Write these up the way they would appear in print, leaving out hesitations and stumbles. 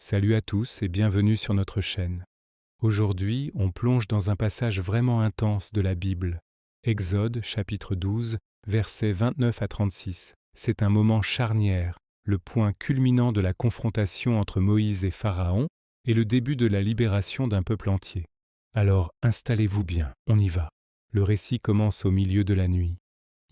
Salut à tous et bienvenue sur notre chaîne. Aujourd'hui, on plonge dans un passage vraiment intense de la Bible. Exode chapitre 12, versets 29 à 36. C'est un moment charnière, le point culminant de la confrontation entre Moïse et Pharaon et le début de la libération d'un peuple entier. Alors installez-vous bien, on y va. Le récit commence au milieu de la nuit.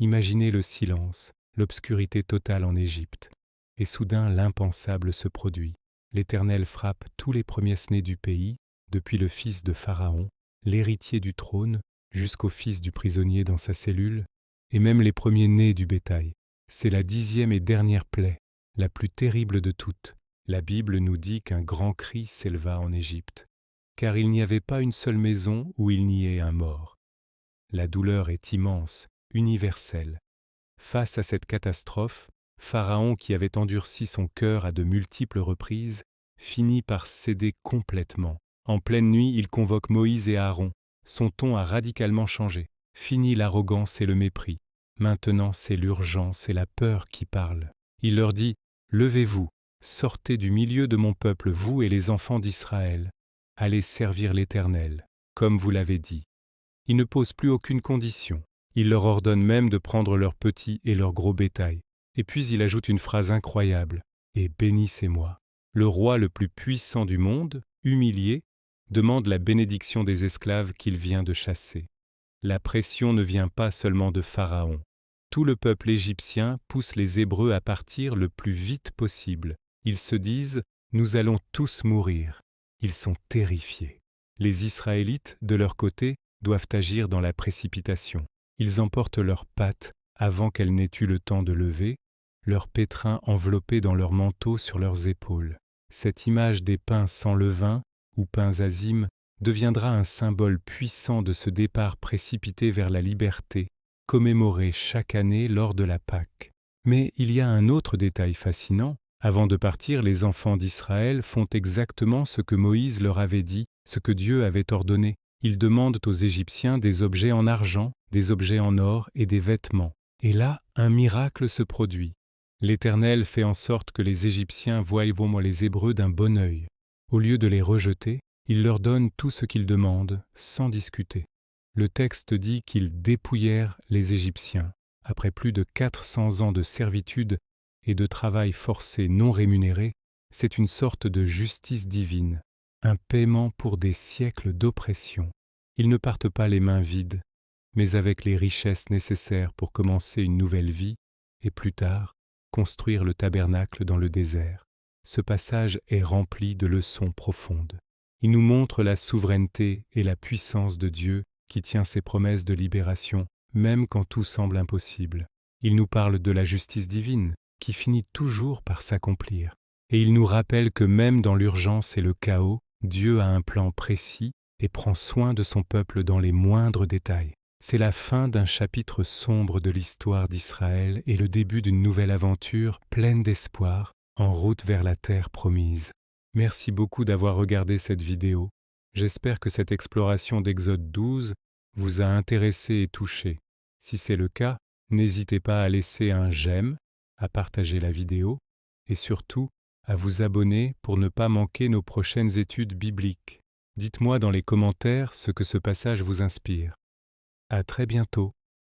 Imaginez le silence, l'obscurité totale en Égypte. Et soudain l'impensable se produit. L'Éternel frappe tous les premiers-nés du pays, depuis le fils de Pharaon, l'héritier du trône, jusqu'au fils du prisonnier dans sa cellule, et même les premiers-nés du bétail. C'est la 10e et dernière plaie, la plus terrible de toutes. La Bible nous dit qu'un grand cri s'éleva en Égypte, car il n'y avait pas une seule maison où il n'y ait un mort. La douleur est immense, universelle. Face à cette catastrophe, Pharaon, qui avait endurci son cœur à de multiples reprises, finit par céder complètement. En pleine nuit, il convoque Moïse et Aaron. Son ton a radicalement changé. Fini l'arrogance et le mépris. Maintenant, c'est l'urgence et la peur qui parlent. Il leur dit « Levez-vous, sortez du milieu de mon peuple, vous et les enfants d'Israël. Allez servir l'Éternel, comme vous l'avez dit. » Il ne pose plus aucune condition. Il leur ordonne même de prendre leurs petits et leurs gros bétail. Et puis il ajoute une phrase incroyable. « Et bénissez-moi ». Le roi le plus puissant du monde, humilié, demande la bénédiction des esclaves qu'il vient de chasser. La pression ne vient pas seulement de Pharaon. Tout le peuple égyptien pousse les Hébreux à partir le plus vite possible. Ils se disent « Nous allons tous mourir ». Ils sont terrifiés. Les Israélites, de leur côté, doivent agir dans la précipitation. Ils emportent leurs pâtes avant qu'elles n'aient eu le temps de lever, leurs pétrins enveloppés dans leurs manteaux sur leurs épaules. Cette image des pains sans levain, ou pains azimes, deviendra un symbole puissant de ce départ précipité vers la liberté, commémoré chaque année lors de la Pâque. Mais il y a un autre détail fascinant. Avant de partir, les enfants d'Israël font exactement ce que Moïse leur avait dit, ce que Dieu avait ordonné. Ils demandent aux Égyptiens des objets en argent, des objets en or et des vêtements. Et là, un miracle se produit. L'Éternel fait en sorte que les Égyptiens voient les Hébreux d'un bon œil. Au lieu de les rejeter, il leur donne tout ce qu'ils demandent, sans discuter. Le texte dit qu'ils dépouillèrent les Égyptiens. Après plus de 400 ans de servitude et de travail forcé non rémunéré, c'est une sorte de justice divine, un paiement pour des siècles d'oppression. Ils ne partent pas les mains vides, mais avec les richesses nécessaires pour commencer une nouvelle vie et plus tard, construire le tabernacle dans le désert. Ce passage est rempli de leçons profondes. Il nous montre la souveraineté et la puissance de Dieu qui tient ses promesses de libération, même quand tout semble impossible. Il nous parle de la justice divine, qui finit toujours par s'accomplir. Et il nous rappelle que même dans l'urgence et le chaos, Dieu a un plan précis et prend soin de son peuple dans les moindres détails. C'est la fin d'un chapitre sombre de l'histoire d'Israël et le début d'une nouvelle aventure pleine d'espoir, en route vers la terre promise. Merci beaucoup d'avoir regardé cette vidéo. J'espère que cette exploration d'Exode 12 vous a intéressé et touché. Si c'est le cas, n'hésitez pas à laisser un j'aime, à partager la vidéo et surtout à vous abonner pour ne pas manquer nos prochaines études bibliques. Dites-moi dans les commentaires ce que ce passage vous inspire. À très bientôt.